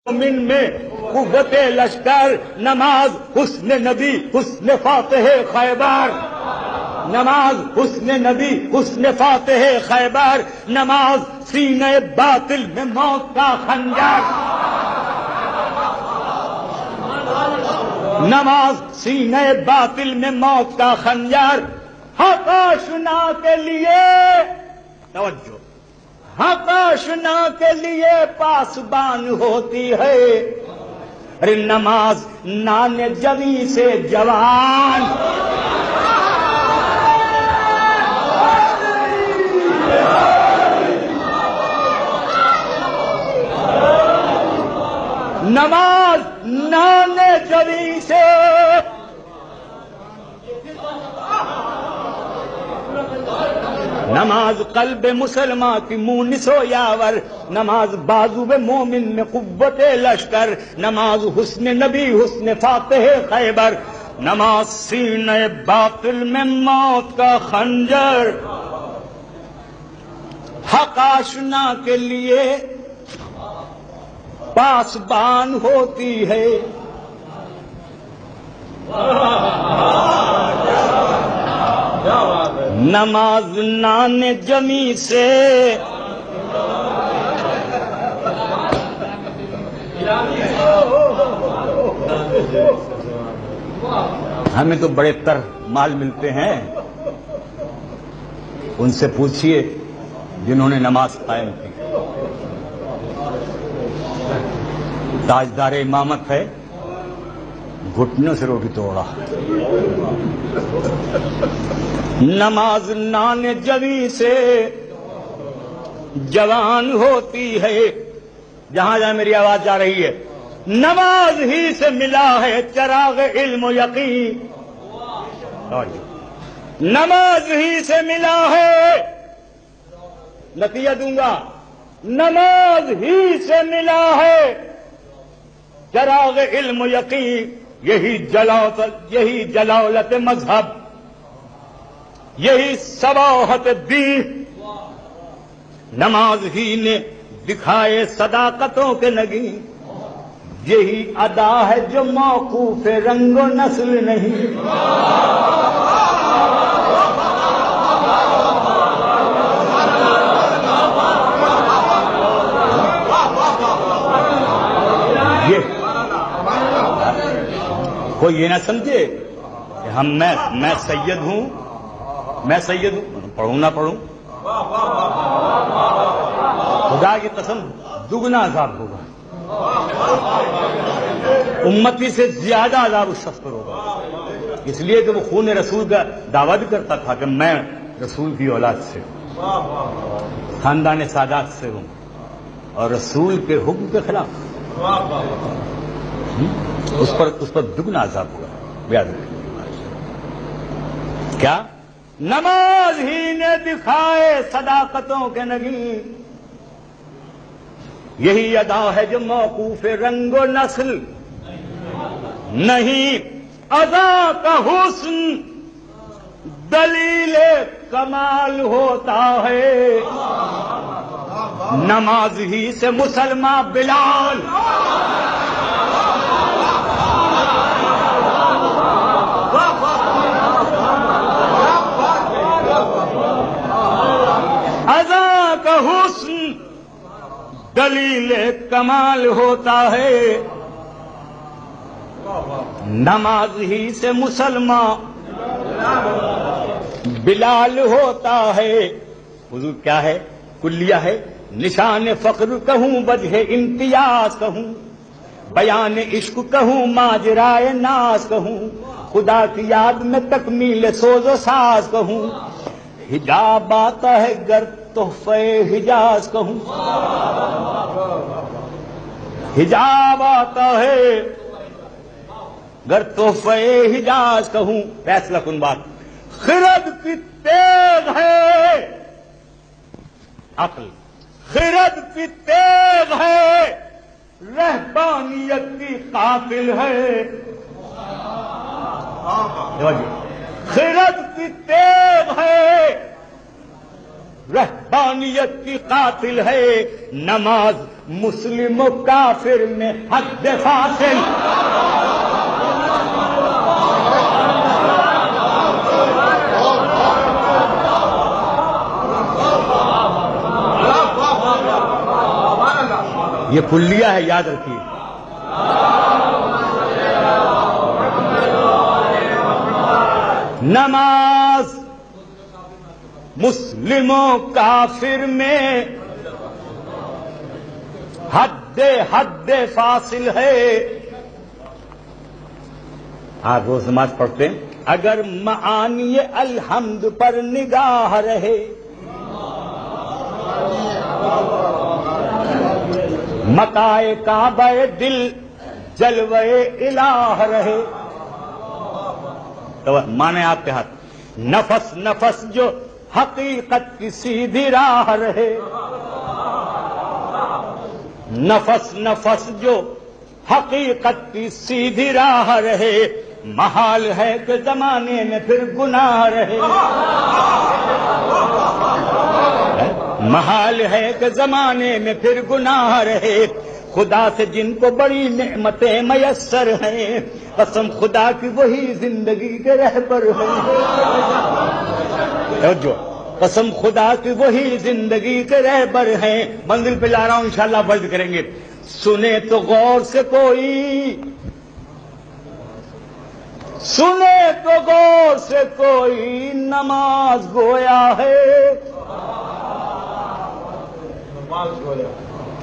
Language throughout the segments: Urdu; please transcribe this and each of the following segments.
مومن میں قوت لشکر، نماز حسن نبی حسن فاتح خیبر، نماز حسن نبی حسن فاتح خیبر، نماز سینہ باطل میں موت کا خنجر، نماز سینہ باطل میں موت کا خنجر، حق آشنا کے لیے توجہ، حق آشنا کے لیے پاسبان ہوتی ہے، ارے نماز نان جوی سے جوان، نماز نان جوی سے نماز قلب مسلمان کی مونس و یاور، نماز بازو مومن میں قوت لشکر، نماز حسن نبی حسن فاتح خیبر، نماز سینہ باطل میں موت کا خنجر، حق آشنا کے لیے پاسبان ہوتی ہے، نماز نان جمی سے ہمیں تو بڑے تر مال ملتے ہیں، ان سے پوچھئے جنہوں نے نماز قائم کی، تاجدار امامت ہے، گھٹنوں سے روٹی توڑا، نماز نان جوی سے جوان ہوتی ہے، جہاں جہاں میری آواز جا رہی ہے، نماز ہی سے ملا ہے چراغ علم و یقین، نماز ہی سے ملا ہے، نتیجہ دوں گا، نماز ہی سے ملا ہے چراغ علم و یقین، یہی جلالت مذہب، یہی صباحت دین، نماز ہی نے دکھائے صداقتوں کے نگین، یہی ادا ہے جو موقوف رنگ و نسل نہیں، کوئی یہ نہ سمجھے کہ میں سید ہوں، پڑھوں نہ پڑھوں، خدا کی قسم دگنا عذاب ہوگا، امتی سے زیادہ عذاب اس شخص پر ہوگا، اس لیے کہ وہ خون رسول کا دعویٰ بھی کرتا تھا کہ میں رسول کی اولاد سے ہوں، خاندان سادات سے ہوں، اور رسول کے حکم کے خلاف اس پر دگنا عذاب ہوا، یاد رکھیں کیا؟ نماز ہی نے دکھائے صداقتوں کے نگین، یہی ادا ہے جو موقوف رنگ و نسل نہیں، ادا کا حسن دلیل کمال ہوتا ہے، نماز ہی سے مسلمان بلال، ادا کا حسن دلیل کمال ہوتا ہے، نماز ہی سے مسلمان بلال ہوتا ہے، حضور کیا ہے؟ کلیہ ہے، نشان فخر کہوں، وجہ امتیاز کہوں، بیان عشق کہوں، ماجرائے ناز کہوں، خدا کی یاد میں تکمیل سوز و ساز کہوں، حجاب آتا ہے گر تحفہ حجاز کہوں، حجاب آتا ہے گر تحفہ حجاز کہوں، فیصلہ کن بات، خرد کی تیز ہے عقل، خرد کی تیز ہے، رہبانیت کی قاتل ہے، خرد کی تیز ہے، رہبانیت کی قاتل ہے، نماز مسلم و کافر میں حد فاصل. یہ کلیہ ہے، یاد رکھیے. نماز مسلم و کافر میں حد فاصل ہے. آپ روز نماز پڑھتے ہیں، اگر معانی الحمد پر نگاہ رہے، متاع کعبہ دل جلوے الہ رہے. تو مانے آپ کے ہاتھ، نفس نفس جو حقیقت کی سیدھی راہ رہے، نفس نفس جو حقیقت کی سیدھی راہ رہے، محال ہے کہ زمانے میں پھر گناہ رہے. محال ہے کہ زمانے میں پھر گناہ رہے. خدا سے جن کو بڑی نعمتیں میسر ہیں، قسم خدا کی وہی زندگی کے رہبر ہیں. جو قسم خدا کی وہی زندگی کے رہبر ہیں. منزل پہ لا رہا ہوں، انشاءاللہ ورد کریں گے. سنے تو غور سے کوئی، سنے تو غور سے کوئی، نماز گویا ہے.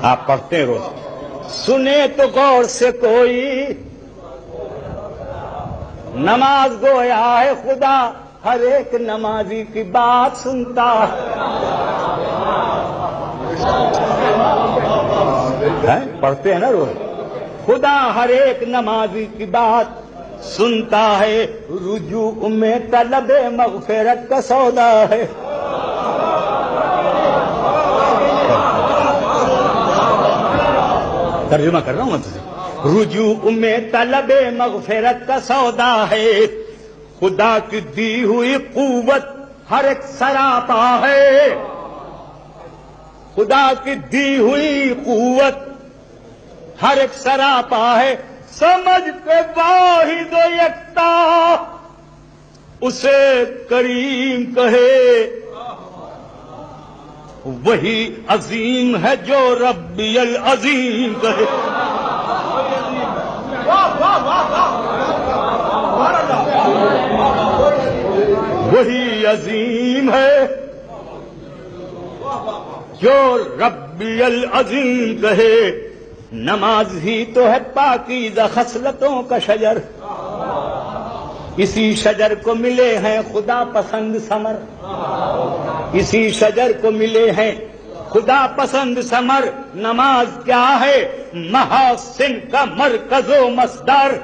آپ پڑھتے ہیں روز. سنے تو غور سے کوئی، نماز گویا ہے. خدا ہر ایک نمازی کی بات سنتا ہے. پڑھتے ہیں نا روز. خدا ہر ایک نمازی کی بات سنتا ہے. رجوع میں طلب مغفرت کا سودا ہے. ترجمہ کر رہا ہوں میں. رجوع میں طلب مغفرت کا سودا ہے. خدا کی دی ہوئی قوت ہر ایک سراپا ہے. خدا کی دی ہوئی قوت ہر ایک سراپا ہے. سمجھ کے واحد و یکتا اسے کریم کہے، وہی عظیم ہے جو ربی العظیم کہے. وہی عظیم ہے جو ربی العظیم کہے. نماز ہی تو ہے پاکیزہ خصلتوں کا شجر، اسی شجر کو ملے ہیں خدا پسند ثمر. اسی شجر کو ملے ہیں خدا پسند ثمر. نماز کیا ہے؟ محاسن کا مرکز و مصدر.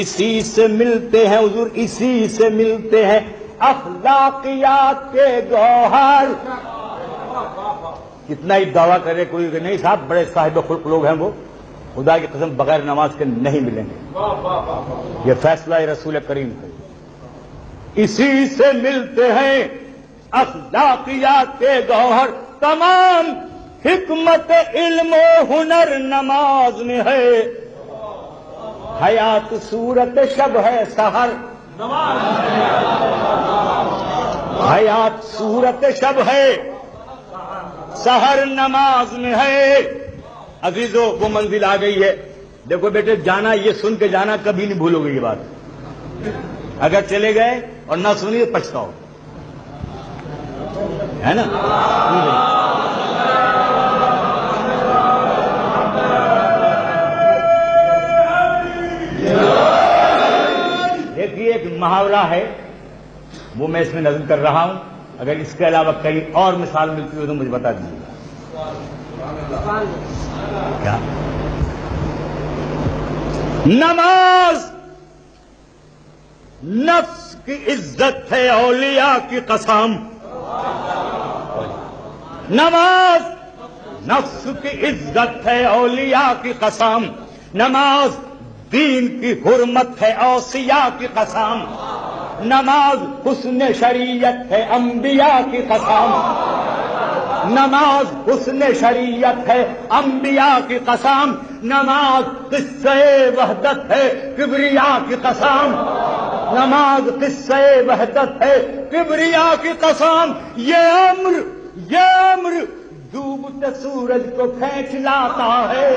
اسی سے ملتے ہیں حضور، اسی سے ملتے ہیں اخلاقیات کے گوہر. کتنا ہی دعویٰ کرے کوئی کہ نہیں صاحب بڑے صاحب خلق لوگ ہیں وہ، خدا کی قسم بغیر نماز کے نہیں ملیں گے. یہ فیصلہ رسول کریم کا. اسی سے ملتے ہیں اخلاقیات کے گوہر. تمام حکمت علم و ہنر نماز میں ہے. حیات صورت شب ہے سحر، حیات صورت شب ہے سحر نماز میں ہے. عزیزو وہ منزل آ گئی ہے. دیکھو بیٹے، جانا یہ سن کے جانا، کبھی نہیں بھولو گے یہ بات. اگر چلے گئے اور نہ سنی تو پچھتاؤ، ہے نا. دیکھیے ایک محاورہ ہے، وہ میں اس میں نظم کر رہا ہوں. اگر اس کے علاوہ کہیں اور مثال ملتی ہو تو مجھے بتا دیجیے. کیا نماز نفس کی عزت ہے اولیاء کی قسم. نماز نفس کی عزت ہے اولیاء کی قسم. نماز دین کی حرمت ہے اوصیاء کی قسم. نماز حسن شریعت ہے انبیاء کی قسم، نماز حسن شریعت ہے انبیاء کی قسم، نماز قصہ وحدت ہے کبریا کی قسم، نماز قصہ وحدت ہے کبریا کی قسم، یہ امر ڈوبتے سورج کو کھینچ لاتا ہے۔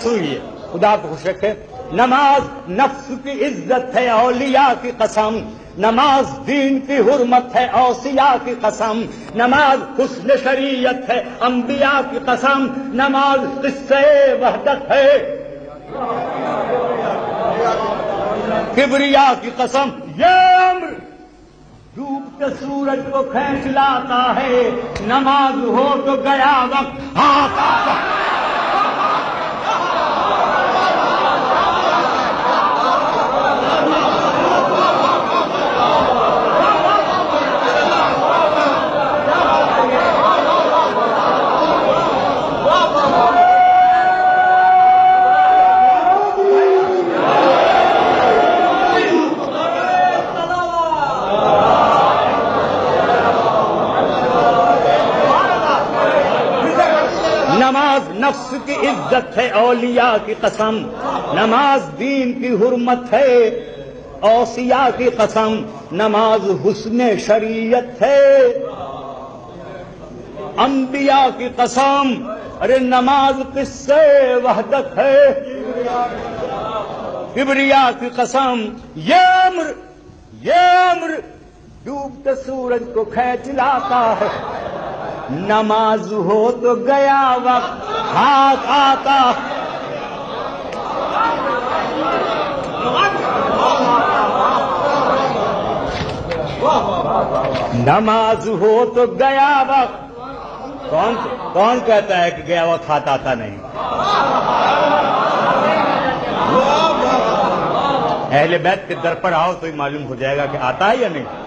سنیے خدا کو خوش رکھے، نماز نفس کی عزت ہے اولیاء کی قسم، نماز دین کی حرمت ہے اوصیاء کی قسم، نماز حسن شریعت ہے انبیاء کی قسم، نماز قصہ وحدت ہے کبریا کی قسم، یہ امر ڈوبتے سورج کو کھینچ لاتا ہے، نماز ہو تو گیا وقت ہاتھ آتا۔ نماز نفس کی عزت ہے اولیاء کی قسم، نماز دین کی حرمت ہے اوصیاء کی قسم، نماز حسن شریعت ہے انبیاء کی قسم، ارے نماز قصہ وحدت ہے کبریا کی قسم، یہ امر ڈوبتے سورج کو کھینچ لاتا ہے، نماز ہو تو گیا وقت ہاتھ آتا، نماز ہو تو گیا وقت، کون کہتا ہے کہ گیا وقت ہاتھ آتا نہیں؟ اہل بیت کے در پر آؤ تو ہی معلوم ہو جائے گا کہ آتا ہے یا نہیں۔